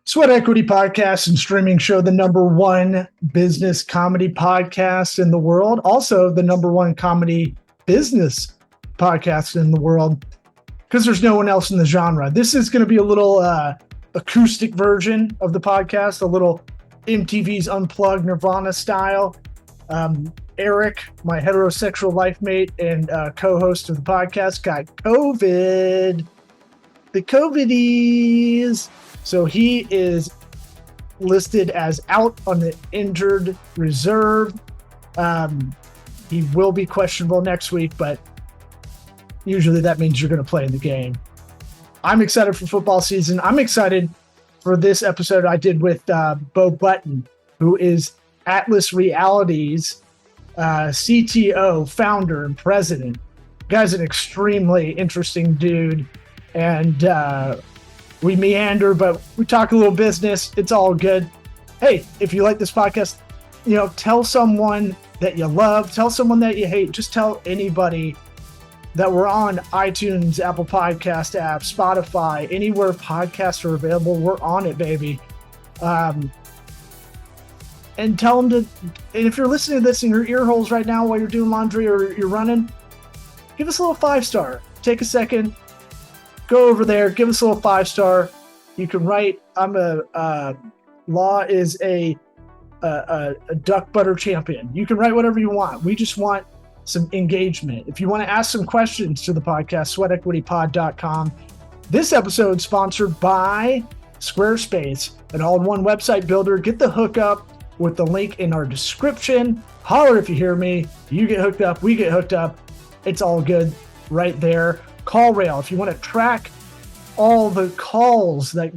Sweat Equity Podcast and streaming show, the number one business comedy podcast in the world. Also, the number one comedy business podcast in the world, because there's no one else in the genre. This is going to be a little acoustic version of the podcast, a little MTV's Unplugged Nirvana style. Eric, my heterosexual life mate and co-host of the podcast, got COVID. The COVIDies. So he is listed as out on the injured reserve. He will be questionable next week, but usually that means you're going to play in the game. I'm excited for football season. I'm excited for this episode I did with Beau, who is Atlas Reality's CTO, founder, and president. The guy's an extremely interesting dude, and we meander, but we talk a little business. It's all good. Hey, if you like this podcast, tell someone that you love, tell someone that you hate. Just tell anybody that we're on iTunes, Apple Podcast app, Spotify, anywhere podcasts are available. We're on it, baby. And tell them to, and if you're listening to this in your ear holes right now while you're doing laundry or you're running, give us a little 5-star. Take a second. Go over there, give us a little 5-star. You can write, Law is a duck butter champion. You can write whatever you want. We just want some engagement. If you want to ask some questions to the podcast, sweatequitypod.com. This episode is sponsored by Squarespace, an all-in-one website builder. Get the hookup with the link in our description. Holler if you hear me. You get hooked up, we get hooked up. It's all good right there. CallRail, if you want to track all the calls that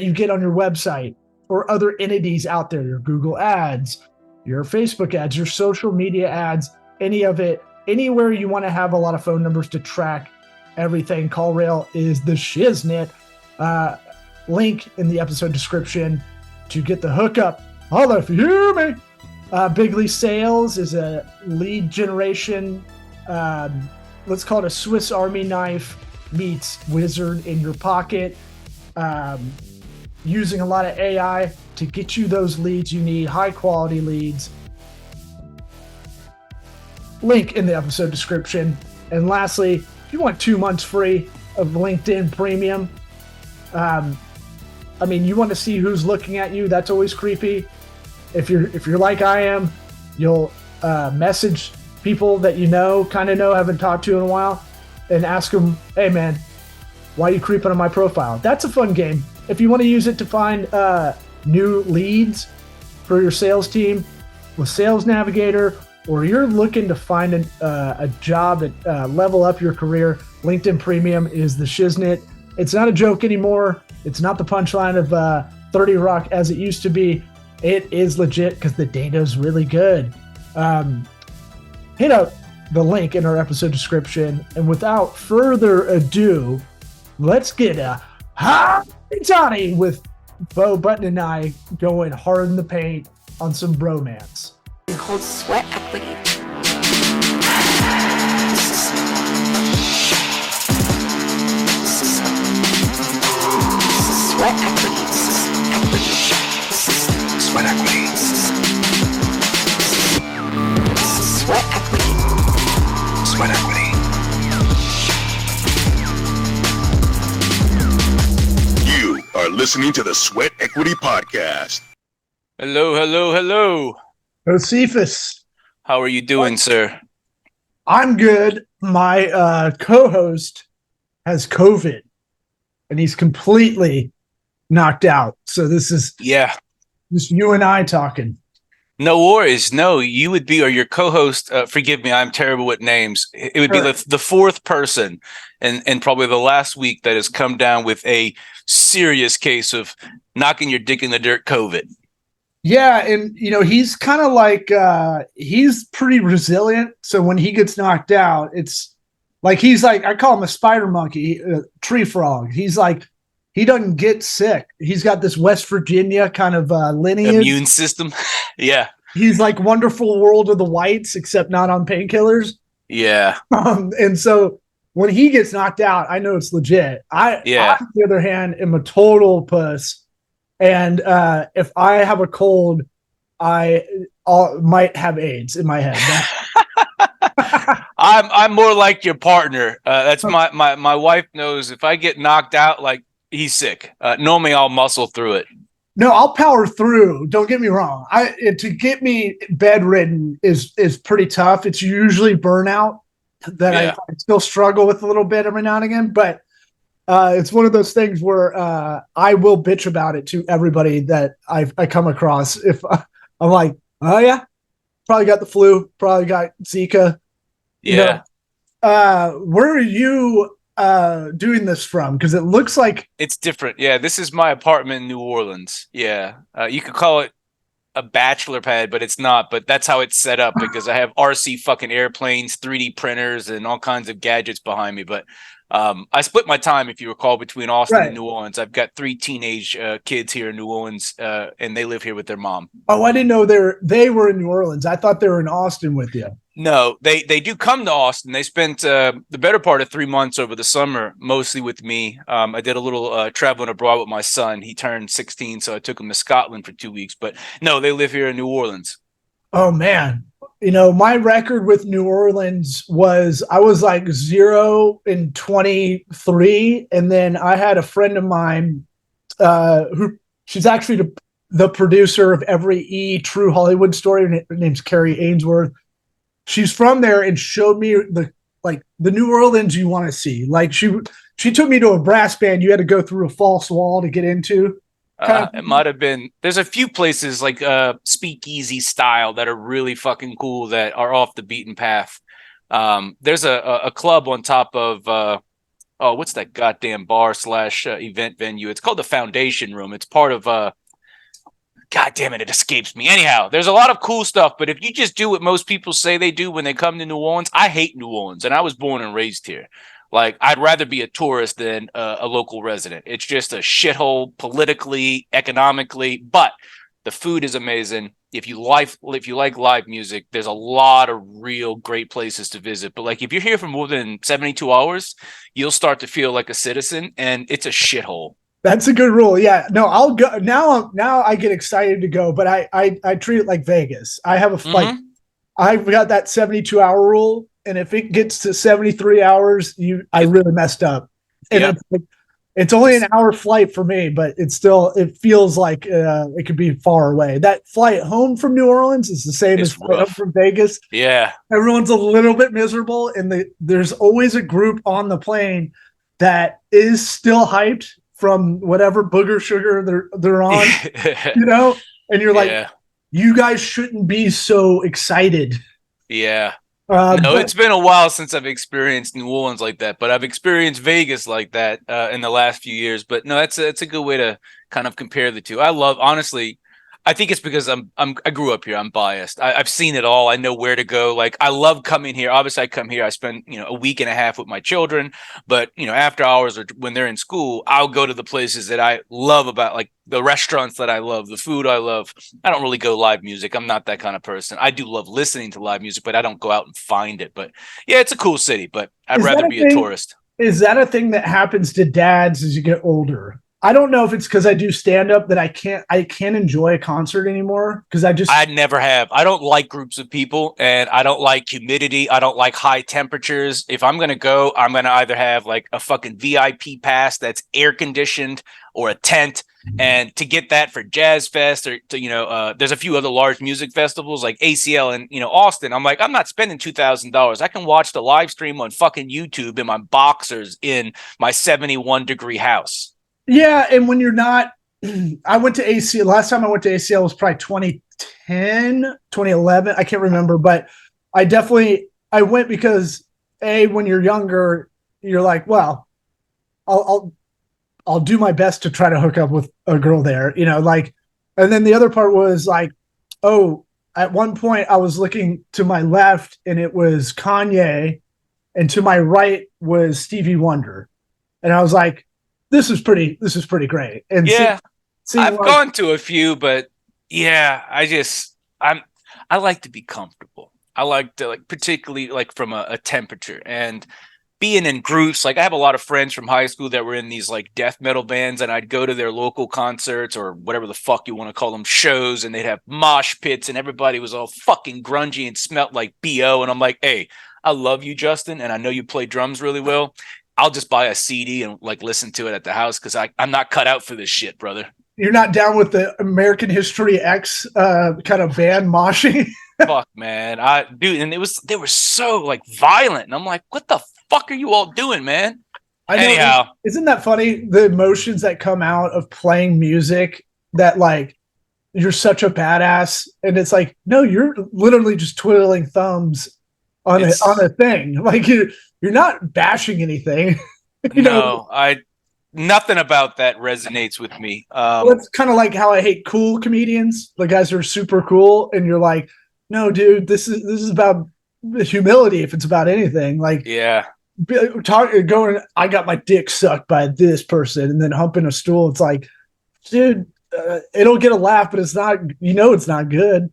you get on your website or other entities out there, your Google ads, your Facebook ads, your social media ads, any of it, anywhere you want to have a lot of phone numbers to track everything, CallRail is the shiznit. Link in the episode description to get the hookup. Holla if you hear me. Bigly Sales is a lead generation, let's call it a Swiss Army knife meets wizard in your pocket, using a lot of AI to get you those leads you need, high quality leads. Link in the episode description. And lastly, if you want 2 months free of LinkedIn Premium, you want to see who's looking at you. That's always creepy. If you're like I am, you'll message people that kind of know, haven't talked to in a while, and ask them, hey man, why are you creeping on my profile? That's a fun game. If you want to use it to find new leads for your sales team with Sales Navigator, or you're looking to find a job that level up your career, LinkedIn Premium is the shiznit. It's not a joke anymore. It's not the punchline of 30 Rock as it used to be. It is legit because the data is really good. Hit up the link in our episode description. And without further ado, let's get a hot toddy with Beau and I going hard in the paint on some bromance. Called sweat equity. Sweat equity. Sweat equity. Sweat equity. Sweat equity. You are listening to the Sweat Equity Podcast. Hello. Josephus. How are you doing, sir? I'm good. My co-host has COVID, and he's completely knocked out. So this is just you and I talking. No worries. No, you would be, or your co-host, forgive me, I'm terrible with names. It would be the fourth person and probably the last week that has come down with a serious case of knocking your dick in the dirt COVID. Yeah, and he's kind of like he's pretty resilient. So when he gets knocked out, it's like he's like, I call him a spider monkey, tree frog. He's like, he doesn't get sick. He's got this West Virginia kind of lineage. Immune system. Yeah. He's like Wonderful World of the Whites, except not on painkillers. Yeah. And so when he gets knocked out, I know it's legit. I, on the other hand, am a total puss. And if I have a cold, I might have AIDS in my head. I'm more like your partner. That's my wife knows if I get knocked out, like he's sick. Normally I'll muscle through it. No, I'll power through. Don't get me wrong. To get me bedridden is pretty tough. It's usually burnout that I still struggle with a little bit every now and again. But it's one of those things where I will bitch about it to everybody that I come across. If I'm like, oh yeah, probably got the flu, probably got Zika. Yeah. Where are you doing this from? Because it looks like it's different. Yeah, this is my apartment in New Orleans. Yeah, you could call it a bachelor pad, but it's not. But that's how it's set up because I have RC fucking airplanes, 3D printers, and all kinds of gadgets behind me. But I split my time, if you recall, between Austin and New Orleans. I've got 3 teenage kids here in New Orleans, and they live here with their mom. Oh, I didn't know they were in New Orleans. I thought they were in Austin with you. No, they do come to Austin. They spent the better part of 3 months over the summer, mostly with me. I did a little traveling abroad with my son. He turned 16, so I took him to Scotland for 2 weeks. But no, they live here in New Orleans. Oh, man. My record with New Orleans was I was like 0-23. And then I had a friend of mine who she's actually the producer of every true Hollywood story. Her name's Carrie Ainsworth. She's from there and showed me the New Orleans you want to see. Like she took me to a brass band you had to go through a false wall to get into. It might have been. There's a few places like speakeasy style that are really fucking cool that are off the beaten path. There's a club on top of what's that goddamn bar / event venue? It's called the Foundation Room. It's part of God damn it, it escapes me. Anyhow, there's a lot of cool stuff, but if you just do what most people say they do when they come to New Orleans, I hate New Orleans, and I was born and raised here. Like, I'd rather be a tourist than a local resident. It's just a shithole politically, economically, but the food is amazing. If you like live music, there's a lot of real great places to visit. But like, if you're here for more than 72 hours, you'll start to feel like a citizen, and it's a shithole. That's a good rule. Yeah, no, I'll go now. I get excited to go, but I treat it like Vegas. I have I've got that 72-hour rule. And if it gets to 73 hours, I really messed up. And it's only an hour flight for me, but it feels like it could be far away. That flight home from New Orleans is the same as flight home from Vegas. Yeah. Everyone's a little bit miserable. And there's always a group on the plane that is still hyped from whatever booger sugar they're on, and you're like, you guys shouldn't be so excited. Yeah. It's been a while since I've experienced New Orleans like that, but I've experienced Vegas like that in the last few years. But no, that's a good way to kind of compare the two. Honestly, I think it's because I grew up here. I'm biased. I've seen it all. I know where to go. Like, I love coming here. Obviously, I come here. I spend a week and a half with my children. But after hours or when they're in school, I'll go to the places that I love about, like the restaurants that I love, the food I love. I don't really go live music. I'm not that kind of person. I do love listening to live music, but I don't go out and find it. But yeah, it's a cool city. But I'd rather be a tourist. Is that a thing that happens to dads as you get older? I don't know if it's because I do stand up that I can't enjoy a concert anymore because I never have. I don't like groups of people, and I don't like humidity. I don't like high temperatures. If I'm going to go, I'm going to either have like a fucking VIP pass that's air conditioned or a tent. And to get that for Jazz Fest or there's a few other large music festivals like ACL and Austin. I'm like, I'm not spending $2,000. I can watch the live stream on fucking YouTube in my boxers in my 71-degree house. Yeah, and when you're not, I went to ACL. Last time I went to ACL was probably 2010, 2011. I can't remember, but I went because when you're younger, you're like, well, I'll do my best to try to hook up with a girl there, and then the other part was like, at one point I was looking to my left and it was Kanye, and to my right was Stevie Wonder, and I was like, this is pretty great. And I've gone to a few, but yeah, I like to be comfortable. I like to particularly from a temperature, and being in groups, like I have a lot of friends from high school that were in these like death metal bands, and I'd go to their local concerts or whatever the fuck you want to call them, shows, and they'd have mosh pits and everybody was all fucking grungy and smelled like BO. And I'm like, hey, I love you, Justin, and I know you play drums really well. I'll just buy a CD and like listen to it at the house because I'm not cut out for this shit, brother. You're not down with the American History X kind of band moshing? Fuck, man. And they were so like violent. And I'm like, what the fuck are you all doing, man? I know. Anyhow. Isn't that funny? The emotions that come out of playing music that like you're such a badass. And it's like, no, you're literally just twiddling thumbs on a thing. Like you're not bashing anything. Nothing about that resonates with me. Well, it's kind of like how I hate cool comedians. The guys are super cool, and you're like, no, dude, this is about humility. If it's about anything, like, yeah, I got my dick sucked by this person, and then humping a stool. It's like, dude, it'll get a laugh, but it's not. It's not good.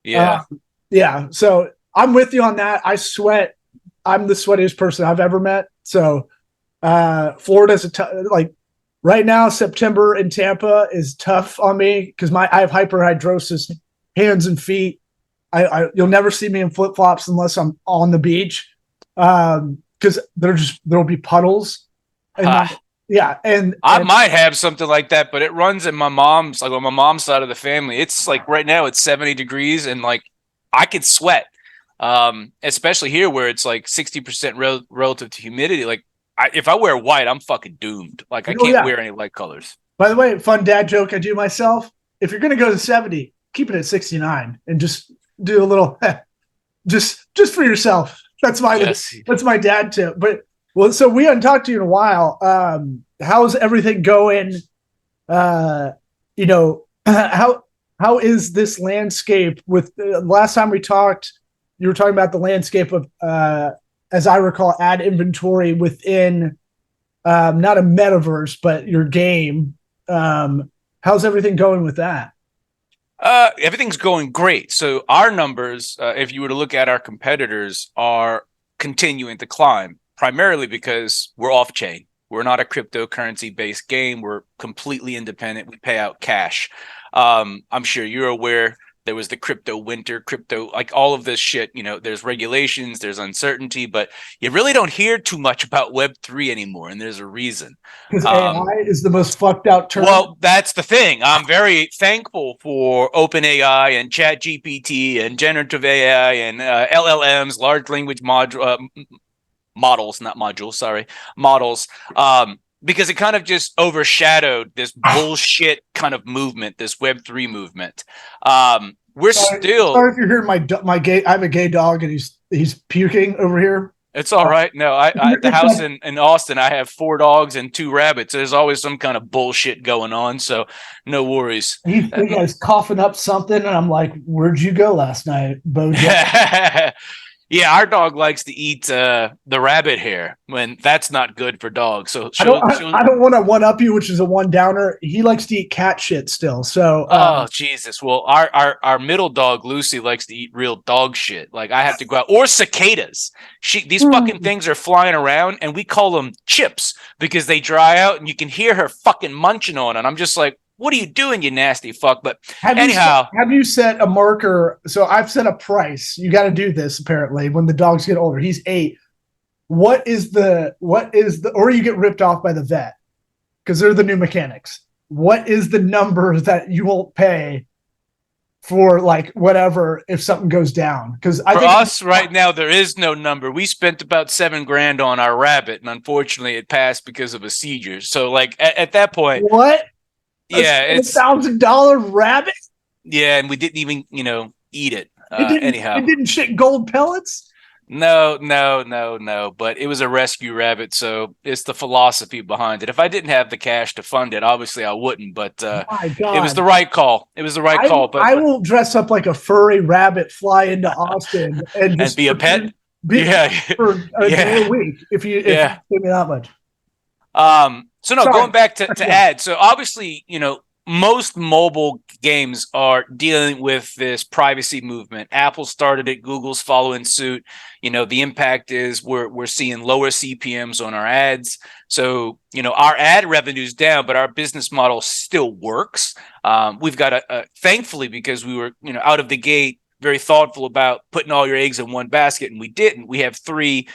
Yeah, yeah. So I'm with you on that. I sweat. I'm the sweatiest person I've ever met. So. Florida's like right now, September in Tampa is tough on me because I have hyperhidrosis, hands and feet. You'll never see me in flip flops unless I'm on the beach, because there'll be puddles. And and I might have something like that, but it runs in my mom's on my mom's side of the family. It's like right now it's 70 degrees and like I could sweat, especially here where it's like 60% relative to humidity. Like. If I wear white, I'm fucking doomed. Like I can't wear any light colors. By the way, fun dad joke I do myself. If you're going to go to 70, keep it at 69 and just do a little, just for yourself. That's my dad tip. But so we haven't talked to you in a while. How's everything going? How is this landscape with last time we talked, you were talking about the landscape of, as I recall, ad inventory within not a metaverse, but your game. How's everything going with that? Everything's going great. So our numbers, if you were to look at our competitors, are continuing to climb, primarily because we're off chain. We're not a cryptocurrency based game. We're completely independent. We pay out cash. I'm sure you're aware. There was the crypto winter, like all of this shit, there's regulations, there's uncertainty, but you really don't hear too much about Web3 anymore. And there's a reason. Because AI is the most fucked out term. Well, that's the thing. I'm very thankful for OpenAI and ChatGPT and generative AI and LLMs, large language models, because it kind of just overshadowed this bullshit kind of movement, this Web3 movement. Sorry if you're hearing my gay. I have a gay dog and he's puking over here. It's all right. No, at the house in Austin, I have 4 dogs and 2 rabbits. There's always some kind of bullshit going on, so no worries. He's coughing up something, and I'm like, "Where'd you go last night, Beau?" Yeah, our dog likes to eat the rabbit hair when that's not good for dogs. So I don't want to one up you, which is a one downer. He likes to eat cat shit still. So oh Jesus! Well, our middle dog Lucy likes to eat real dog shit. Like I have to go out or cicadas. These fucking things are flying around, and we call them chips because they dry out, and you can hear her fucking munching on it. And I'm just like, what are you doing, you nasty fuck? But have you set a marker? So I've set a price. You got to do this apparently when the dogs get older. He's 8. What is the, or you get ripped off by the vet because they're the new mechanics. What is the number that you won't pay for like whatever if something goes down? Because I think us right now there is no number. We spent about $7,000 on our rabbit, and unfortunately it passed because of a seizure. So like at that point, what? Yeah, it's $1,000 rabbit. Yeah, and we didn't even, eat it. It didn't shit gold pellets. No. But it was a rescue rabbit, so it's the philosophy behind it. If I didn't have the cash to fund it, obviously I wouldn't. But my God. It was the right call. But I will dress up like a furry rabbit, fly into Austin, and be a pet. For a day a week. If you give me that much. So going back to ads. So obviously, most mobile games are dealing with this privacy movement. Apple started it, Google's following suit. The impact is we're seeing lower CPMs on our ads. So, our ad revenue's down, but our business model still works. We've got thankfully, because we were, out of the gate, very thoughtful about putting all your eggs in one basket, and we didn't. We have three,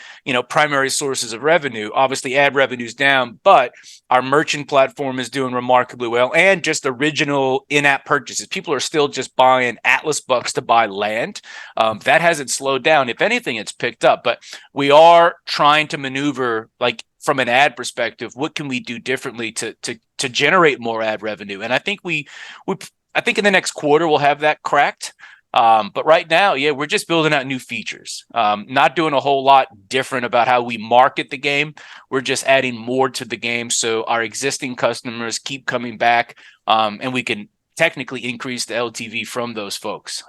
primary sources of revenue. Obviously, ad revenue's down, but our merchant platform is doing remarkably well, and just original in-app purchases. People are still just buying Atlas bucks to buy land. That hasn't slowed down. If anything, it's picked up. But we are trying to maneuver, like from an ad perspective, what can we do differently to generate more ad revenue? And I think I think in the next quarter we'll have that cracked. But right now, we're just building out new features, not doing a whole lot different about how we market the game. We're just adding more to the game so our existing customers keep coming back, and we can technically increase the LTV from those folks.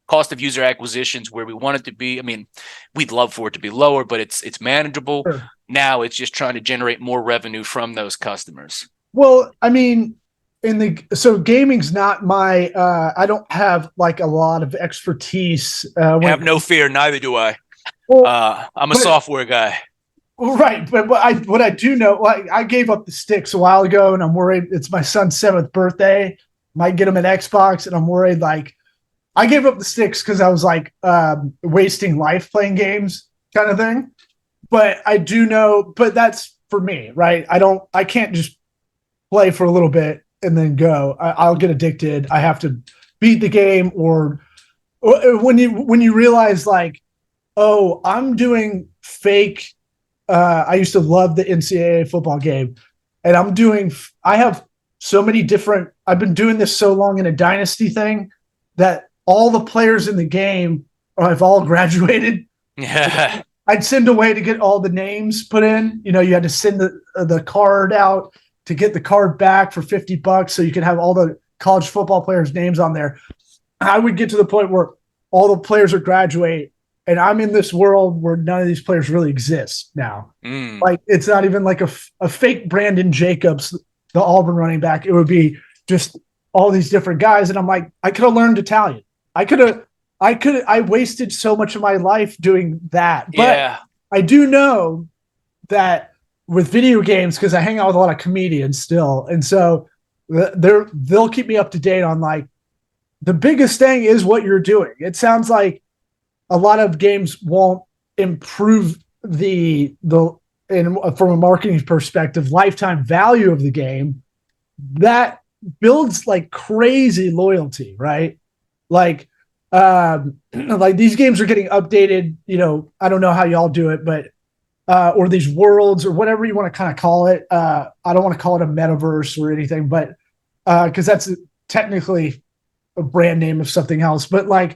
Cost of user acquisitions where we want it to be. I mean, we'd love for it to be lower, but it's manageable. Sure. Now it's just trying to generate more revenue from those customers. Well, I mean, so gaming's not my I don't have like a lot of expertise. Have no fear, neither do I. Well, I'm a software guy. Right, but what I do know, I gave up the sticks a while ago, and I'm worried it's my son's 7th birthday. Might get him an Xbox, and I'm worried like I gave up the sticks because I was like wasting life playing games kind of thing. But I do know, but that's for me, right? I can't just play for a little bit and then go. I'll get addicted. I have to beat the game, or when you realize like, oh, I'm doing fake. I used to love the NCAA football game, and I have so many different. I've been doing this so long in a dynasty thing that all the players in the game have all graduated. Yeah. I'd send away to get all the names put in. You had to send the card out to get the card back for $50 so you could have all the college football players' names on there. I would get to the point where all the players are graduate, and I'm in this world where none of these players really exist now. Like, it's not even like a fake Brandon Jacobs, the Auburn running back. It would be just all these different guys. And I'm like, I could have learned Italian. I wasted so much of my life doing that. But yeah. I do know that with video games, because I hang out with a lot of comedians still, and so they'll keep me up to date on like the biggest thing is what you're doing. It sounds like a lot of games won't improve from a marketing perspective, lifetime value of the game. That builds like crazy loyalty, right? Like these games are getting updated. I don't know how y'all do it, but or these worlds or whatever you want to kind of call it. I don't want to call it a metaverse or anything, but because that's technically a brand name of something else. But like,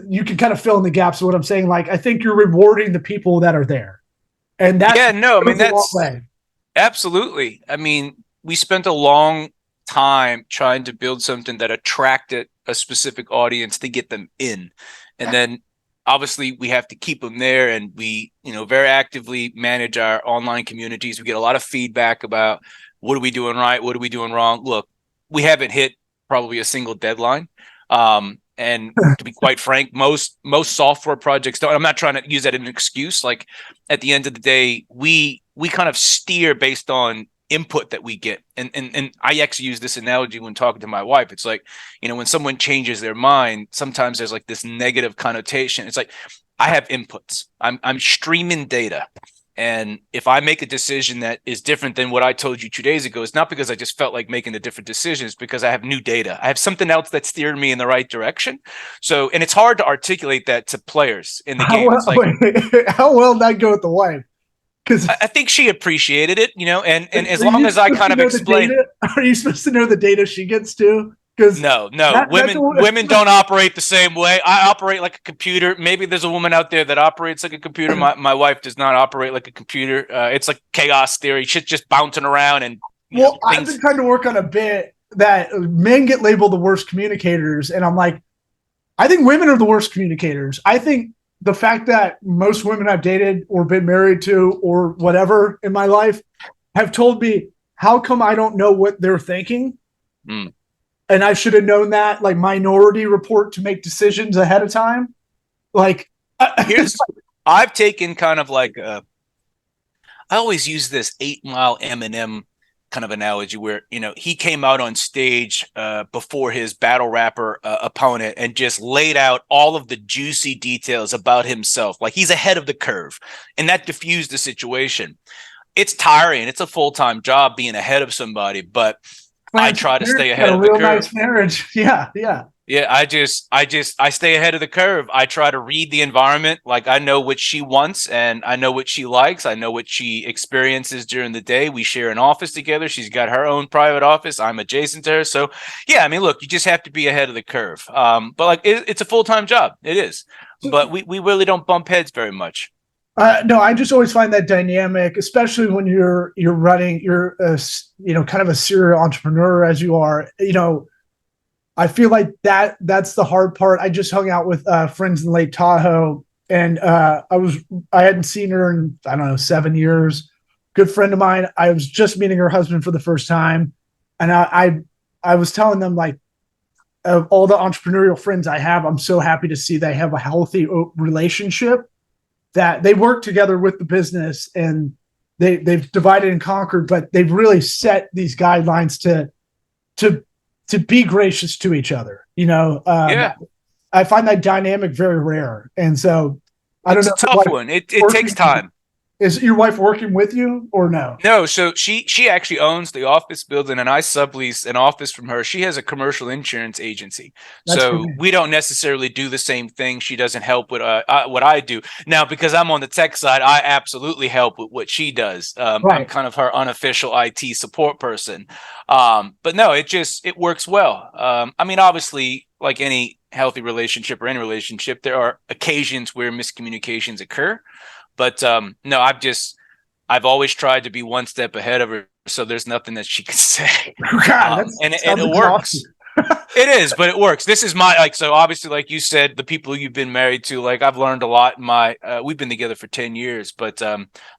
you can kind of fill in the gaps of what I'm saying. Like, I think you're rewarding the people that are there, and that's that's absolutely. I mean, we spent a long time trying to build something that attracted a specific audience to get them in, and then obviously we have to keep them there, and we very actively manage our online communities. We get a lot of feedback about what are we doing right, what are we doing wrong. Look, we haven't hit probably a single deadline, and to be quite frank, most software projects don't. I'm not trying to use that as an excuse. Like, at the end of the day, we kind of steer based on input that we get, and I actually use this analogy when talking to my wife. It's like, when someone changes their mind, sometimes there's like this negative connotation. It's like, I have inputs. I'm streaming data, and if I make a decision that is different than what I told you 2 days ago, it's not because I just felt like making a different decision. It's because I have new data. I have something else that's steering me in the right direction. So, and it's hard to articulate that to players in the game. It's like, how well did that go with the wife? Because I think she appreciated it, and as long as I kind of explain. Are you supposed to know the data she gets too? Because no, women don't operate the same way. I operate like a computer. Maybe there's a woman out there that operates like a computer. My wife does not operate like a computer. It's like chaos theory. Shit's just bouncing around. And I've been trying to work on a bit that men get labeled the worst communicators, and I'm like, I think women are the worst communicators. I think the fact that most women I've dated or been married to or whatever in my life have told me, how come I don't know what they're thinking? Mm. And I should have known that, like, Minority Report to make decisions ahead of time. Like, I've taken kind of like I always use this 8 Mile Eminem kind of analogy where, he came out on stage before his battle rapper opponent and just laid out all of the juicy details about himself. Like, he's ahead of the curve, and that diffused the situation. It's tiring. It's a full-time job being ahead of somebody, but I try to stay ahead of the curve. Nice marriage. Yeah. Yeah, I stay ahead of the curve. I try to read the environment. Like, I know what she wants and I know what she likes. I know what she experiences during the day. We share an office together. She's got her own private office. I'm adjacent to her. So yeah, I mean, look, you just have to be ahead of the curve. But like, it's a full-time job. It is, but we really don't bump heads very much. No, I just always find that dynamic, especially when you're running, you're kind of a serial entrepreneur as you are. I feel like that's the hard part. I just hung out with friends in Lake Tahoe, and I hadn't seen her in, I don't know, 7 years. Good friend of mine. I was just meeting her husband for the first time, and I was telling them, like, of all the entrepreneurial friends I have, I'm so happy to see they have a healthy relationship, that they work together with the business, and they've divided and conquered, but they've really set these guidelines to be gracious to each other. Yeah. I find that dynamic very rare. And so I don't know. It's a tough one. It takes time. Is your wife working with you or no? No, so she actually owns the office building, and I sublease an office from her. She has a commercial insurance agency, so we don't necessarily do the same thing. She doesn't help with what I do now, because I'm on the tech side. I absolutely help with what she does. Right. I'm kind of her unofficial IT support person, but no, it works well. I mean, obviously, like any healthy relationship or any relationship, there are occasions where miscommunications occur. But no, I've always tried to be one step ahead of her, so there's nothing that she can say. God, and it works. It is, but it works. This is so obviously, like you said, the people you've been married to, like, I've learned a lot in we've been together for 10 years, but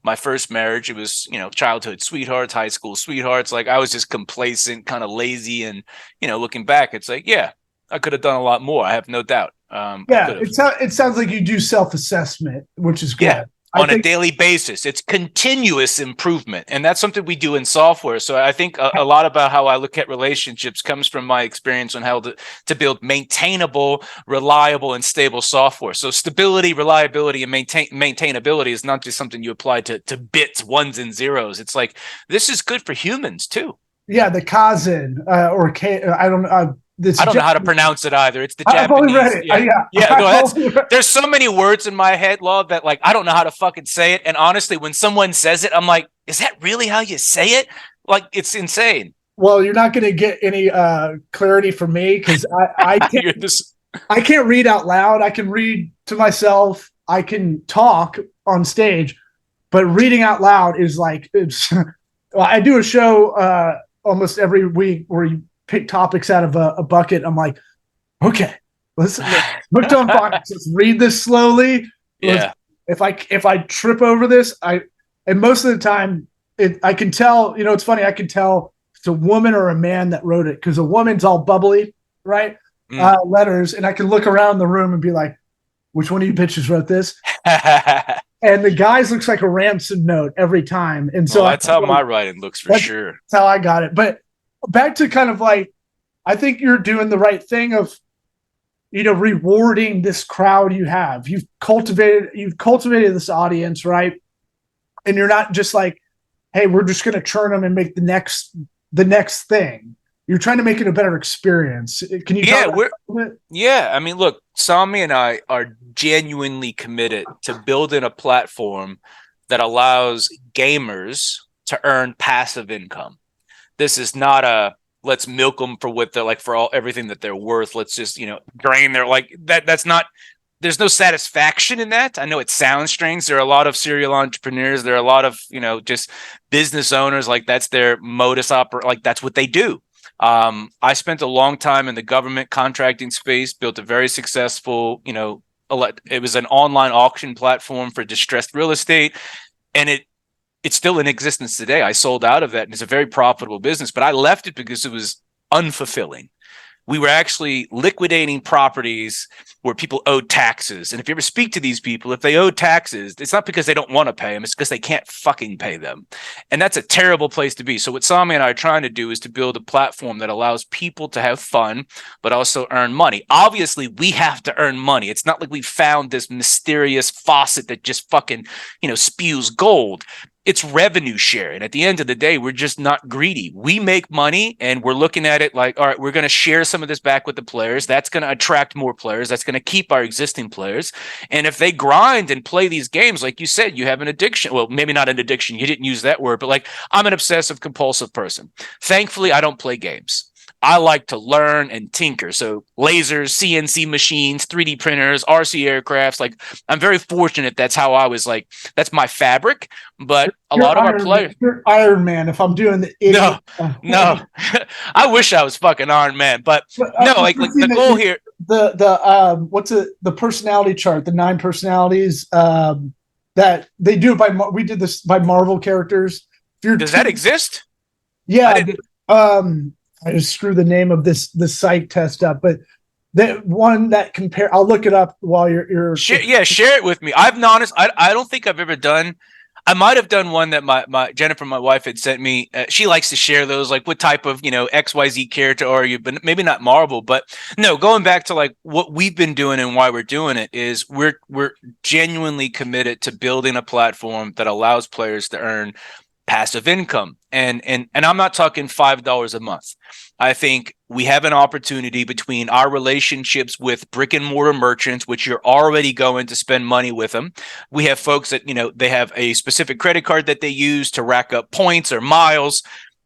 my first marriage, it was, childhood sweethearts, high school sweethearts. Like, I was just complacent, kind of lazy. And, looking back, it's like, yeah, I could have done a lot more. I have no doubt. It sounds like you do self-assessment, which is good. Yeah. On a daily basis. It's continuous improvement. And that's something we do in software. So I think a lot about how I look at relationships comes from my experience on how to build maintainable, reliable, and stable software. So stability, reliability, and maintainability is not just something you apply to bits, ones and zeros. It's like, this is good for humans too. Yeah, the Kaizen or K, I don't know. I don't know how to pronounce it either. It's the Japanese. I've only read it. No, there's so many words in my head, Law, that, like, I don't know how to fucking say it. And honestly, when someone says it, I'm like, is that really how you say it? Like, it's insane. Well, you're not going to get any clarity from me, because I can't read out loud. I can read to myself. I can talk on stage, but reading out loud is like, I do a show almost every week where you pick topics out of a bucket. I'm like, okay, let's read this slowly. Yeah. If I trip over this, and most of the time I can tell, it's funny. I can tell if it's a woman or a man that wrote it, because a woman's all bubbly, right? Letters. And I can look around the room and be like, which one of you bitches wrote this? And the guys looks like a ransom note every time. And so that's how my writing looks for sure. That's how I got it. But back to kind of like, I think you're doing the right thing of, rewarding this crowd you have. You've cultivated this audience, right? And you're not just like, hey, we're just going to churn them and make the next thing. You're trying to make it a better experience. Can you talk about it? Yeah. I mean, look, Sami and I are genuinely committed to building a platform that allows gamers to earn passive income. This is not let's milk them for what they're like, for everything that they're worth. Let's just, drain their, like, that's not, there's no satisfaction in that. I know it sounds strange. There are a lot of serial entrepreneurs. There are a lot of, just business owners. Like, that's their modus operandi. Like, that's what they do. I spent a long time in the government contracting space, built a very successful, it was an online auction platform for distressed real estate. And it's still in existence today. I sold out of that, and it's a very profitable business, but I left it because it was unfulfilling. We were actually liquidating properties where people owed taxes. And if you ever speak to these people, if they owe taxes, it's not because they don't want to pay them. It's because they can't fucking pay them. And that's a terrible place to be. So what Sami and I are trying to do is to build a platform that allows people to have fun, but also earn money. Obviously, we have to earn money. It's not like we found this mysterious faucet that just fucking, spews gold. It's revenue sharing. At the end of the day, we're just not greedy. We make money and we're looking at it like, all right, we're going to share some of this back with the players. That's going to attract more players. That's going to keep our existing players. And if they grind and play these games, like you said, you have an addiction. Well, maybe not an addiction. You didn't use that word, but like I'm an obsessive compulsive person. Thankfully, I don't play games. I like to learn and tinker. So lasers, CNC machines, 3D printers, RC aircrafts. Like I'm very fortunate. That's how I was like, that's my fabric. But You're lot of Iron our players. You're Iron Man if I'm doing the No. I wish I was fucking Iron Man. But no, like the goal here. The personality chart, the 9 personalities that they do it by, we did this by Marvel characters. Does that exist? Yeah. I just screw the name of this psych test up, but that one that compare, I'll look it up while you're share it with me. I've been honest. I don't think I've ever done. I might have done one that my Jennifer, my wife, had sent me. She likes to share those, like what type of XYZ character are you, but maybe not Marvel. But no, going back to like what we've been doing and why we're doing it is we're genuinely committed to building a platform that allows players to earn passive income. And I'm not talking $5 a month. I think we have an opportunity between our relationships with brick and mortar merchants, which you're already going to spend money with them. We have folks that, they have a specific credit card that they use to rack up points or miles.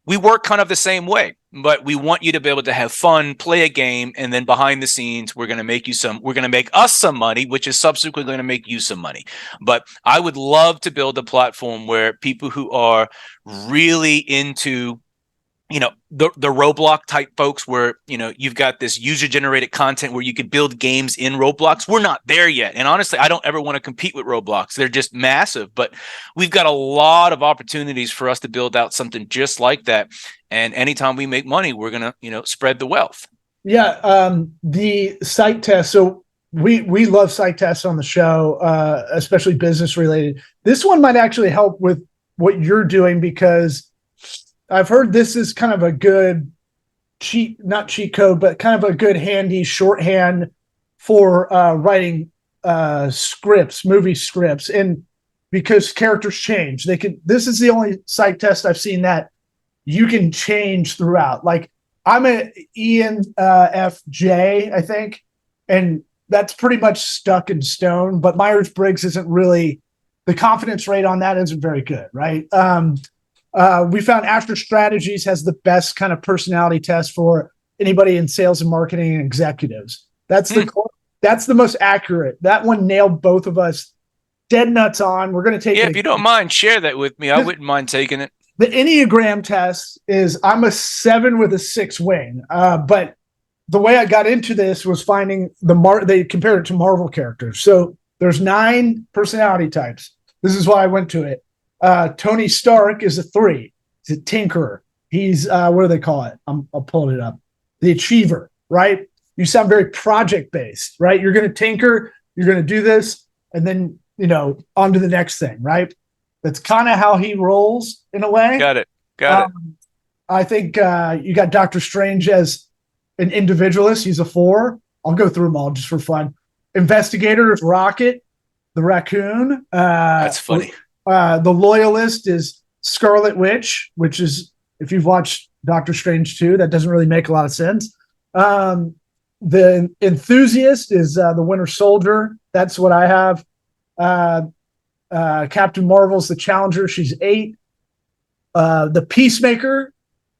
We work kind of the same way, but we want you to be able to have fun, play a game, and then behind the scenes, we're going to make us some money, which is subsequently going to make you some money. But I would love to build a platform where people who are really into the Roblox type folks where, you've got this user generated content where you could build games in Roblox. We're not there yet. And honestly, I don't ever want to compete with Roblox. They're just massive, but we've got a lot of opportunities for us to build out something just like that. And anytime we make money, we're going to, spread the wealth. Yeah. The psych test. So we love psych tests on the show, especially business related. This one might actually help with what you're doing because I've heard this is kind of a good not cheat code, but kind of a good handy shorthand for writing scripts, movie scripts. And because characters change, this is the only psych test I've seen that you can change throughout. Like I'm an ENFJ, I think, and that's pretty much stuck in stone, but Myers-Briggs isn't really, the confidence rate on that isn't very good, right? We found After Strategies has the best kind of personality test for anybody in sales and marketing and executives. That's the most accurate. That one nailed both of us dead nuts on. We're going to take it. If you don't mind, share that with me. I wouldn't mind taking it. The enneagram test is I'm a 7 with a 6 wing. But the way I got into this was finding they compared it to Marvel characters. So there's 9 personality types. This is why I went to it. Tony Stark is a 3. He's a tinkerer. He's what do they call it? I'll pull it up. The achiever, right? You sound very project based, right? You're going to tinker, you're going to do this, and then on to the next thing, right? That's kind of how he rolls in a way. Got it. I think you got Doctor Strange as an individualist. He's a 4. I'll go through them all just for fun. Investigator is Rocket, the raccoon. That's funny. The loyalist is Scarlet Witch, which is, if you've watched Doctor Strange 2, that doesn't really make a lot of sense. The enthusiast is the Winter Soldier. That's what I have. Captain Marvel's the Challenger. She's 8. The Peacemaker,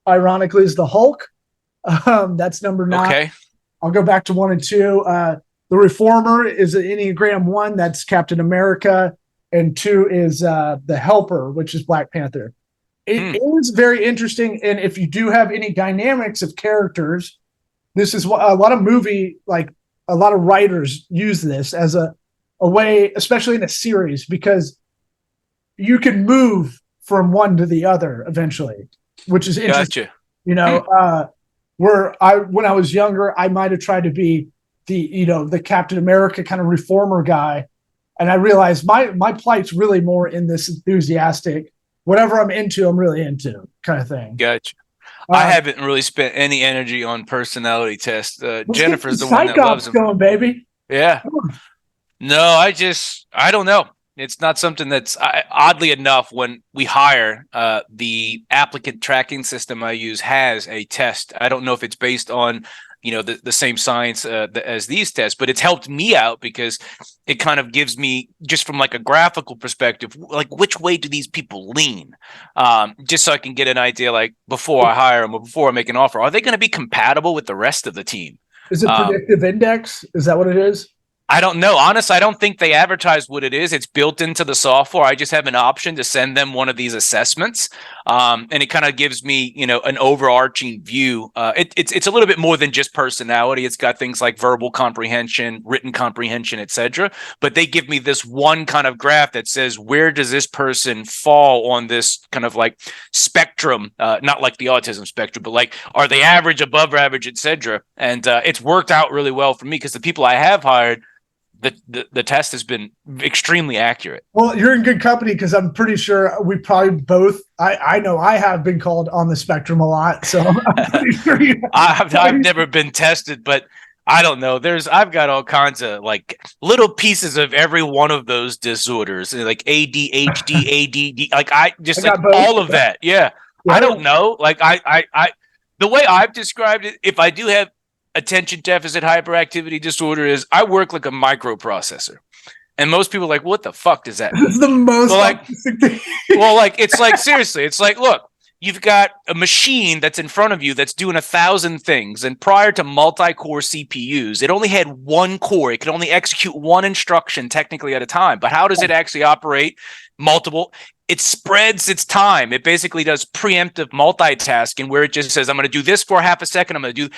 ironically, is the Hulk. That's number 9. Okay. I'll go back to 1 and 2. The Reformer is an Enneagram 1. That's Captain America. And 2 is the Helper, which is Black Panther. It is very interesting. And if you do have any dynamics of characters, this is what a lot of a lot of writers use this as a way, especially in a series, because you can move from one to the other eventually, which is interesting. Gotcha. You know, when I was younger, I might have tried to be the Captain America kind of reformer guy. And I realized my plight's really more in this enthusiastic, whatever I'm into, I'm really into kind of thing. Gotcha. I haven't really spent any energy on personality tests. Jennifer's the one that loves them. Going, baby. Yeah. No, I don't know. It's not something that's oddly enough, when we hire, the applicant tracking system I use has a test. I don't know if it's based on, the same science as these tests, but it's helped me out because it kind of gives me, just from like a graphical perspective, like which way do these people lean? Just so I can get an idea, like before I hire them or before I make an offer, are they going to be compatible with the rest of the team? Is it predictive index? Is that what it is? I don't know. Honestly, I don't think they advertise what it is. It's built into the software. I just have an option to send them one of these assessments. And it kind of gives me, an overarching view. It's a little bit more than just personality. It's got things like verbal comprehension, written comprehension, etc. But they give me this one kind of graph that says, where does this person fall on this kind of like spectrum? Not like the autism spectrum, but like, are they average, above average, etc. And it's worked out really well for me because the people I have hired, the test has been extremely accurate. Well, you're in good company because I'm pretty sure we probably both. I know I have been called on the spectrum a lot, so I'm pretty sure you. I've never been tested, but I don't know. I've got all kinds of like little pieces of every one of those disorders, like ADHD, ADD, like I like all of that. Yeah, I don't know. Like I the way I've described it, if I do have attention deficit hyperactivity disorder, is I work like a microprocessor. And most people are like, what the fuck does that mean? It's the most it's like, seriously, it's like, look, you've got a machine that's in front of you that's doing 1,000 things. And prior to multi-core CPUs, it only had one core. It could only execute one instruction technically at a time. But how does it actually operate multiple? It spreads its time. It basically does preemptive multitasking where it just says, I'm going to do this for half a second. I'm going to do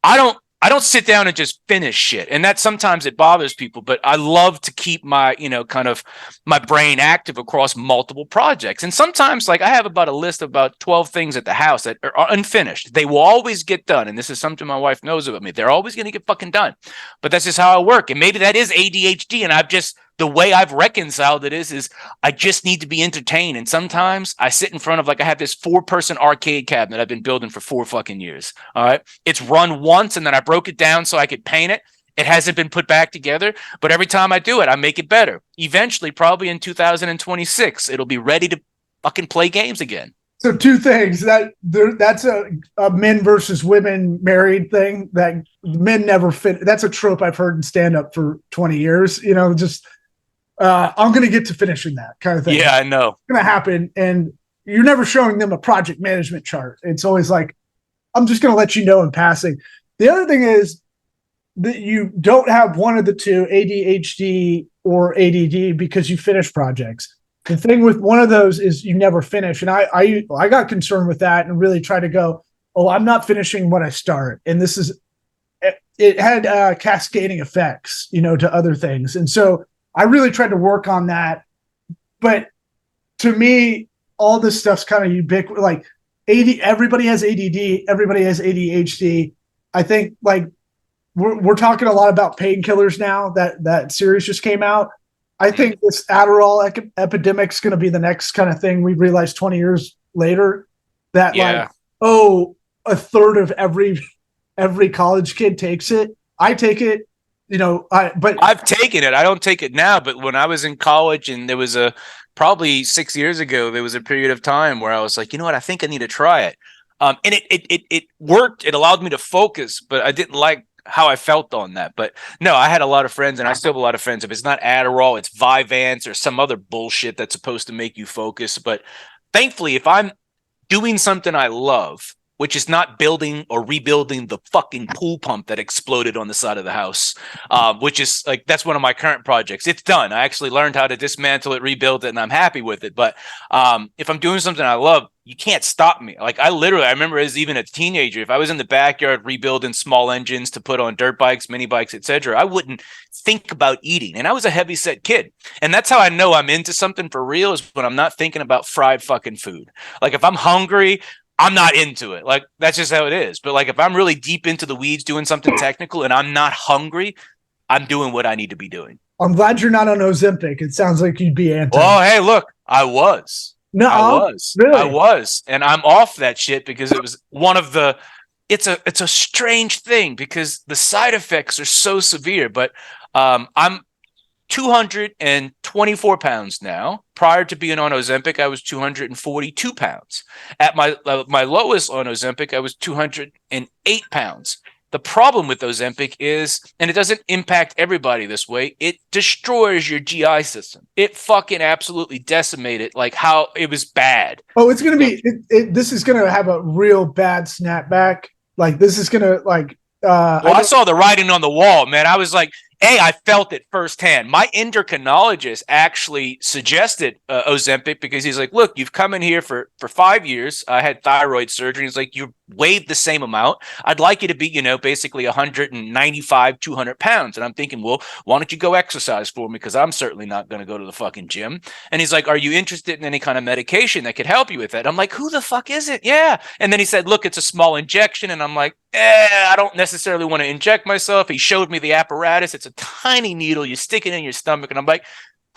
I don't sit down and just finish shit. And that sometimes it bothers people, but I love to keep my, kind of my brain active across multiple projects. And sometimes like I have about a list of about 12 things at the house that are unfinished. They will always get done. And this is something my wife knows about me. They're always going to get fucking done. But that's just how I work. And maybe that is ADHD. And the way I've reconciled it is I just need to be entertained. And sometimes I sit in front of, like, I have this 4-person arcade cabinet I've been building for 4 fucking years. All right. It's run once and then I broke it down so I could paint it. It hasn't been put back together, but every time I do it, I make it better. Eventually, probably in 2026, it'll be ready to fucking play games again. So 2 things that's a men versus women married thing that men never fit. That's a trope I've heard in stand up for 20 years, I'm going to get to finishing that kind of thing. Yeah, I know. It's going to happen. And you're never showing them a project management chart. It's always like, I'm just going to let you know in passing. The other thing is that you don't have one of the two, ADHD or ADD, because you finish projects. The thing with one of those is you never finish. And I got concerned with that and really tried to go, I'm not finishing what I start. And it had cascading effects, to other things. And so I really tried to work on that. But to me, all this stuff's kind of ubiquitous. Like everybody has ADD, everybody has ADHD. I think like we're talking a lot about painkillers now. That series just came out. I think this Adderall epidemic is going to be the next kind of thing we realize 20 years later that a third of every college kid takes it. I take it. But I've taken it. I don't take it now, but when I was in college and there was probably 6 years ago, there was a period of time where I was like, you know what, I think I need to try it. And it worked. It allowed me to focus, but I didn't like how I felt on that. But no, I had a lot of friends and I still have a lot of friends. If it's not Adderall, it's Vyvanse or some other bullshit that's supposed to make you focus. But thankfully, if I'm doing something I love, which is not building or rebuilding the fucking pool pump that exploded on the side of the house, which is like, that's one of my current projects. It's done. I actually learned how to dismantle it, rebuild it, and I'm happy with it. But if I'm doing something I love, you can't stop me. Like I remember as even a teenager, if I was in the backyard rebuilding small engines to put on dirt bikes, mini bikes, etc., I wouldn't think about eating. And I was a heavy set kid. And that's how I know I'm into something for real, is when I'm not thinking about fried fucking food. Like if I'm hungry, I'm not into it. Like that's just how it is. But like if I'm really deep into the weeds doing something technical and I'm not hungry, I'm doing what I need to be doing. I'm glad you're not on Ozempic. It sounds like you'd be anti. Oh, hey, look, I was. No, really? I was, and I'm off that shit because it was one of the. It's a strange thing because the side effects are so severe. But I'm 224 pounds now. Prior to being on Ozempic, I was 242 pounds. At my lowest on Ozempic, I was 208 pounds. The problem with Ozempic is, and it doesn't impact everybody this way, it destroys your GI system. It fucking absolutely decimated, like how it was bad. Oh, it's going to be, this is going to have a real bad snapback. Like this is going to like, I saw the writing on the wall, man. I was like, I felt it firsthand. My endocrinologist actually suggested Ozempic because he's like, look, you've come in here for 5 years. I had thyroid surgery. He's like, you weighed the same amount. I'd like you to be, basically 195, 200 pounds. And I'm thinking, well, why don't you go exercise for me? Because I'm certainly not going to go to the fucking gym. And he's like, are you interested in any kind of medication that could help you with that? I'm like, who the fuck is it? Yeah. And then he said, look, it's a small injection. And I'm like, I don't necessarily want to inject myself. He showed me the apparatus. It's a tiny needle. You stick it in your stomach. And I'm like,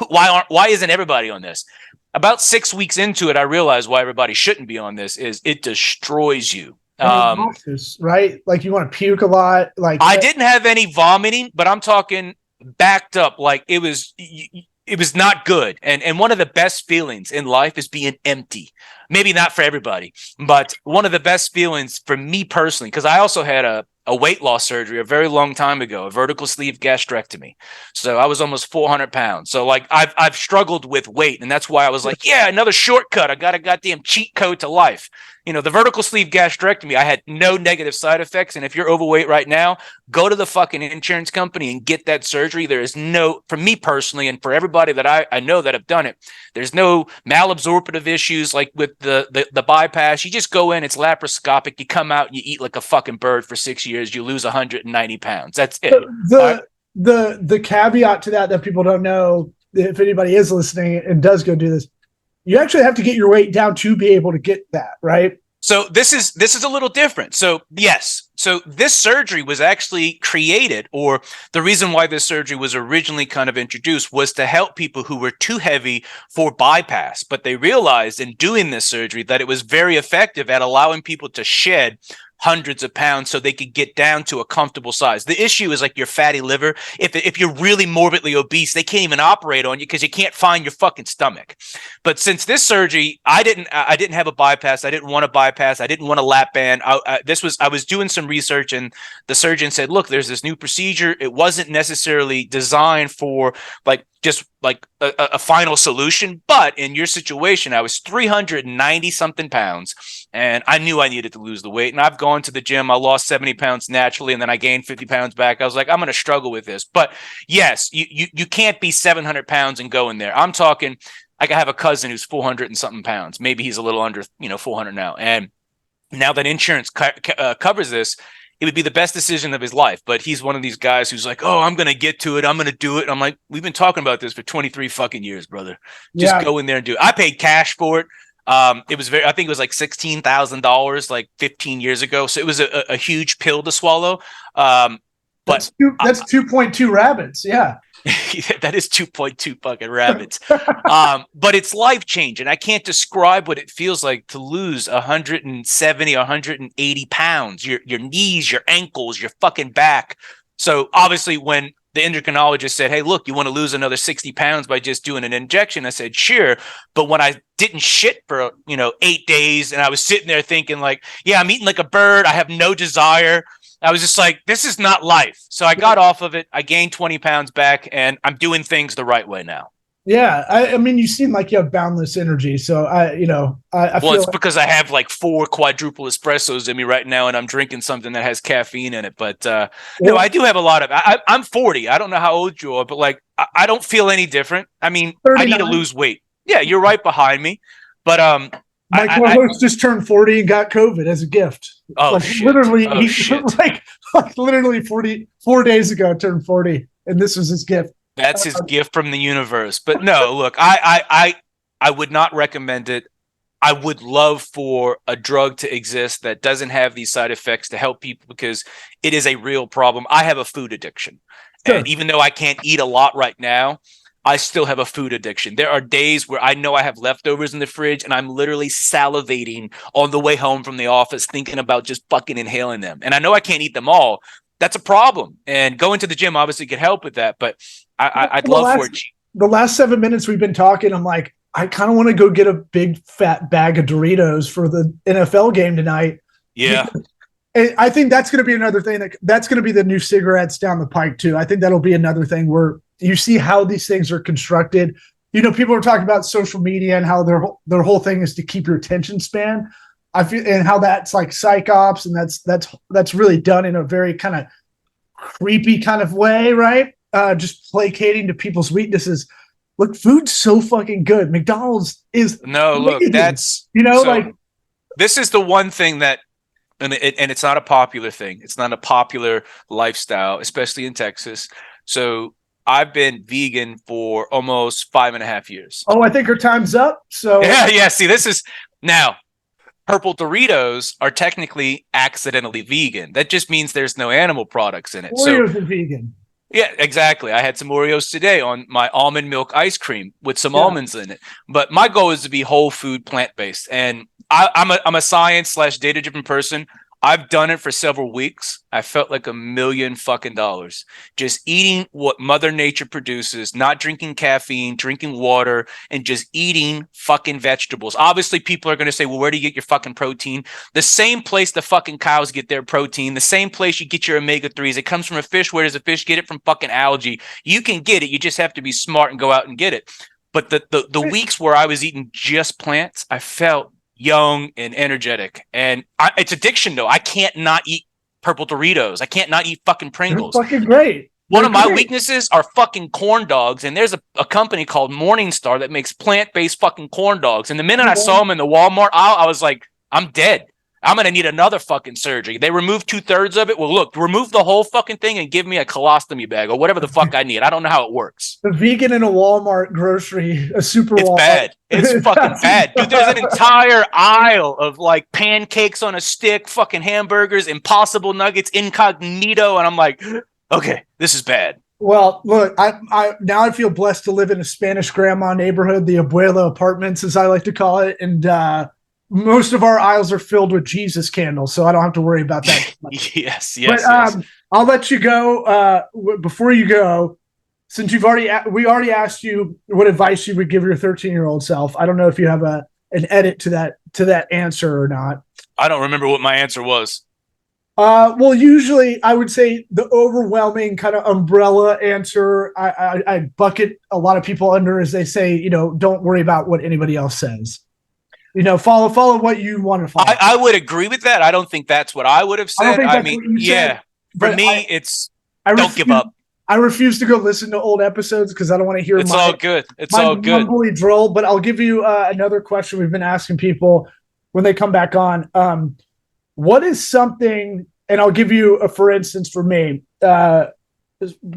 why isn't everybody on this? About 6 weeks into it, I realized why everybody shouldn't be on this is it destroys you. Right? Like you want to puke a lot. Like I didn't have any vomiting, but I'm talking backed up. Like it was not good. And one of the best feelings in life is being empty. Maybe not for everybody, but one of the best feelings for me personally, because I also had a weight loss surgery a very long time ago, a vertical sleeve gastrectomy. So I was almost 400 pounds. So like I've struggled with weight, and that's why I was like, yeah, another shortcut. I got a goddamn cheat code to life. The vertical sleeve gastrectomy, I had no negative side effects. And if you're overweight right now, go to the fucking insurance company and get that surgery. There is no, for me personally, and for everybody that I know that have done it, there's no malabsorptive issues like with the bypass. You just go in, it's laparoscopic, you come out, you eat like a fucking bird for 6 years, you lose 190 pounds. That's it. The caveat to that people don't know, if anybody is listening and does go do this, you actually have to get your weight down to be able to get that, right? So this is a little different. So yes. So this surgery was actually created, or the reason why this surgery was originally kind of introduced was to help people who were too heavy for bypass. But they realized in doing this surgery that it was very effective at allowing people to shed hundreds of pounds so they could get down to a comfortable size. The issue is like your fatty liver. If you're really morbidly obese, they can't even operate on you because you can't find your fucking stomach. But since this surgery, I didn't have a bypass. I didn't want a bypass. I didn't want a lap band. I was doing some research, and the surgeon said, look, there's this new procedure. It wasn't necessarily designed for like just like a final solution. But in your situation, I was 390 something pounds, and I knew I needed to lose the weight. And I've gone to the gym. I lost 70 pounds naturally, and then I gained 50 pounds back. I was like, I'm going to struggle with this. But yes, you can't be 700 pounds and go in there. I'm talking, like I have a cousin who's 400 and something pounds. Maybe he's a little under, 400 now. And now that insurance covers this, it would be the best decision of his life. But he's one of these guys who's like, oh, I'm going to get to it. I'm going to do it. And I'm like, we've been talking about this for 23 fucking years, brother. Just go in there and do it. I paid cash for it. It was I think it was like $16,000 like 15 years ago. So it was a huge pill to swallow. But that's 2.2 rabbits. Yeah. That is 2.2 fucking rabbits. But it's life changing. I can't describe what it feels like to lose 170 or 180 pounds, your knees, your ankles, your fucking back. So obviously when the endocrinologist said, hey, look, you want to lose another 60 pounds by just doing an injection? I said, sure. But when I didn't shit for, 8 days, and I was sitting there thinking like, yeah, I'm eating like a bird. I have no desire. I was just like, this is not life. So I got off of it. I gained 20 pounds back, and I'm doing things the right way now. Yeah, I mean, you seem like you have boundless energy, so I Well, feel it's like, because I have like 4 quadruple espressos in me right now, and I'm drinking something that has caffeine in it. But no, I well, do have a lot of. I'm 40. I don't know how old you are, but like I don't feel any different. I mean, I need to 39. lose weight. Yeah, you're right behind me, but My co-host just turned 40 and got COVID as a gift. oh Like shit, literally, oh shit. like literally 4 days ago turned 40, and this was his gift. That's his gift from the universe. But no, look, I would not recommend it. I would love for a drug to exist that doesn't have these side effects to help people because it is a real problem. I have a food addiction. And Sure. even though I can't eat a lot right now, I still have a food addiction. There are days where I know I have leftovers in the fridge and I'm literally salivating on the way home from the office thinking about just fucking inhaling them. And I know I can't eat them all. That's a problem. And going to the gym obviously could help with that, but I'd love for it. The last 7 minutes we've been talking, I'm like, I kind of want to go get a big fat bag of Doritos for the NFL game tonight. Yeah. And I think that's going to be another thing that's going to be the new cigarettes down the pike too. I think that'll be another thing where you see how these things are constructed. You know, people are talking about social media and how their whole thing is to keep your attention span. I feel, and how that's like psych ops, and that's really done in a very kind of creepy kind of way, right? Just placating to people's weaknesses. Look, food's so fucking good. McDonald's is No, look, amazing. that's So, like this is the one thing that and it's not a popular thing. It's not a popular lifestyle, especially in Texas. So I've been vegan for almost 5.5 years. Oh, I think our time's up. So yeah. See, this is now purple Doritos are technically accidentally vegan. That just means there's no animal products in it. Oreos are vegan. Yeah, exactly. I had some Oreos today on my almond milk ice cream with some almonds in it. But my goal is to be whole food, plant based, and I'm a science / data driven person. I've done it for several weeks. I felt like $1 million fucking dollars just eating what Mother Nature produces, not drinking caffeine, drinking water, and just eating fucking vegetables. Obviously, people are going to say, well, where do you get your fucking protein? The same place the fucking cows get their protein, the same place you get your omega-3s. It comes from a fish. Where does a fish get it? From fucking algae. You can get it. You just have to be smart and go out and get it. But the weeks where I was eating just plants, I felt young and energetic, and it's addiction though. I can't not eat purple Doritos. I can't not eat fucking Pringles. They're fucking great. One of my weaknesses are fucking corn dogs, and there's a company called Morningstar that makes plant-based fucking corn dogs. And the minute I saw them in the Walmart aisle, I was like, I'm dead. I'm going to need another fucking surgery. They removed 2/3 of it. Well, look, remove the whole fucking thing and give me a colostomy bag or whatever the fuck I need. I don't know how it works. The vegan in a Walmart grocery, a super It's Walmart. bad. It's fucking bad. Dude, there's an entire aisle of like pancakes on a stick, fucking hamburgers, Impossible Nuggets, incognito. And I'm like, okay, this is bad. Well, look, I now I feel blessed to live in a Spanish grandma neighborhood, the Abuela apartments, as I like to call it. And most of our aisles are filled with Jesus candles, so I don't have to worry about that. yes. But I'll let you go. Before you go, since we already asked you what advice you would give your 13-year-old self. I don't know if you have an edit to that answer or not. I don't remember what my answer was. Well, usually I would say the overwhelming kind of umbrella answer I bucket a lot of people under is they say, don't worry about what anybody else says. Follow what you want to follow. I would agree with that. I don't think that's what I would have said. I mean, yeah. For me, don't give up. I refuse to go listen to old episodes because I don't want to hear It's all good. It's all good. Mumbly droll, but I'll give you another question we've been asking people when they come back on. What is something, and I'll give you for instance, for me, to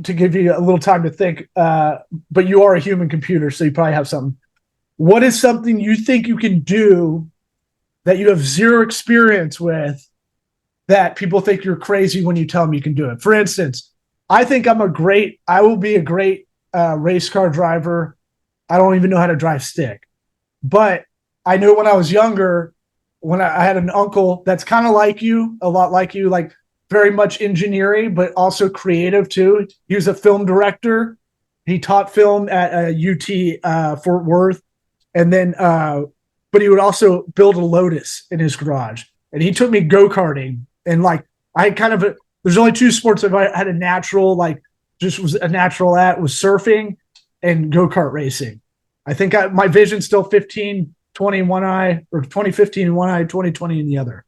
give you a little time to think, but you are a human computer, so you probably have something. What is something you think you can do that you have zero experience with that people think you're crazy when you tell them you can do it? For instance, I think I will be a great race car driver. I don't even know how to drive stick. But I know when I was younger, when I had an uncle that's kind of like you, a lot like you, like very much engineering, but also creative too. He was a film director. He taught film at UT Fort Worth. And then, but he would also build a Lotus in his garage. And he took me go-karting. And like, I kind of, there's only two sports I've had a natural, like just was a natural at was surfing and go-kart racing. I think my vision's still 15, 20 in one eye, or 2015 in one eye, 2020 in the other.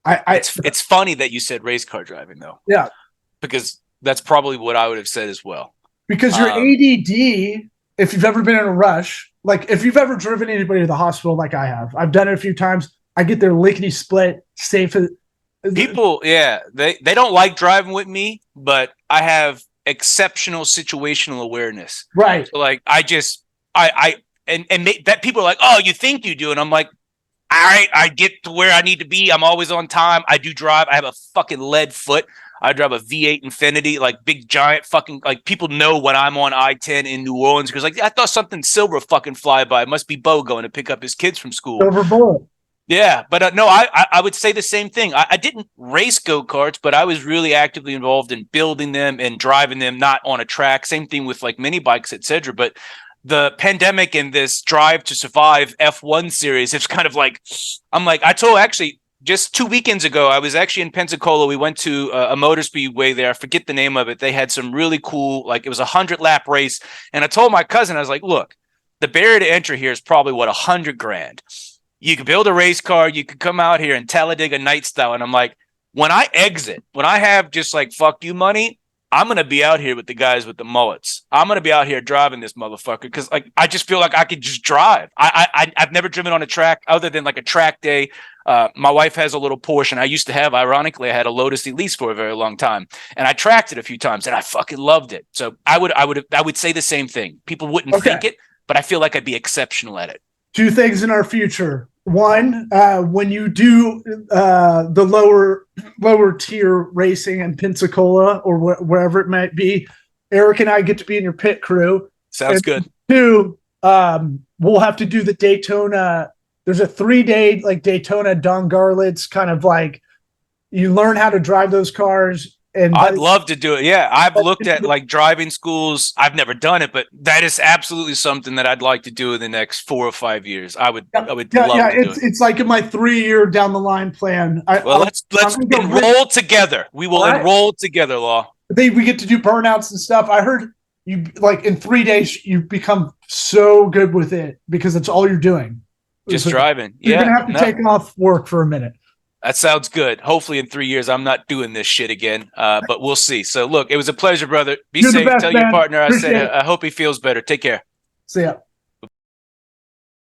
It's funny that you said race car driving though. Yeah. Because that's probably what I would have said as well. Because your ADD, if you've ever been in a rush, like if you've ever driven anybody to the hospital like I have, I've done it a few times. I get there lickety split, safe. People, they don't like driving with me, but I have exceptional situational awareness. Right. So like that people are like, oh, you think you do, and I'm like, all right, I get to where I need to be. I'm always on time. I do drive. I have a fucking lead foot. I drive a V8 Infinity, like big giant fucking, like people know when I'm on I-10 in New Orleans because like I thought something silver fucking fly by. It must be Beau going to pick up his kids from school. Silver bullet. Yeah, but no, I would say the same thing. I didn't race go-karts, but I was really actively involved in building them and driving them, not on a track. Same thing with like mini bikes, etc. But the pandemic and this Drive to Survive F1 series, it's kind of like, I'm like, I told actually just 2 weekends ago, I was actually in Pensacola. We went to a motor speedway there. I forget the name of it. They had some really cool, like it was a 100-lap race. And I told my cousin, I was like, look, the barrier to entry here is probably what, $100,000. You could build a race car. You could come out here and Talladega night style. And I'm like, when I exit, when I have just like, fuck you money, I'm going to be out here with the guys with the mullets. I'm going to be out here driving this motherfucker because like I just feel like I could just drive. I've never driven on a track other than like a track day. My wife has a little Porsche, and I used to have, ironically, I had a Lotus Elise for a very long time, and I tracked it a few times, and I fucking loved it. So I would say the same thing. People wouldn't think it, but I feel like I'd be exceptional at it. 2 things in our future. One, when you do the lower tier racing in Pensacola or wherever it might be, Eric and I get to be in your pit crew. Sounds good. 2, we'll have to do the Daytona. There's a 3-day like Daytona Don Garlitz kind of like you learn how to drive those cars. And I'd love to do it. Yeah, I've looked at like driving schools. I've never done it, but that is absolutely something that I'd like to do in the next 4 or 5 years. I would love to do it. It's like in my 3-year down the line plan. Let's enroll together. We will enroll together, Law. We get to do burnouts and stuff. I heard you like in 3 days you become so good with it because it's all you're doing. Just driving. You're gonna have to take off work for a minute. That sounds good. Hopefully in 3 years, I'm not doing this shit again, but we'll see. So look, it was a pleasure, brother. Be safe. Tell your partner I said I hope he feels better. Take care. See ya.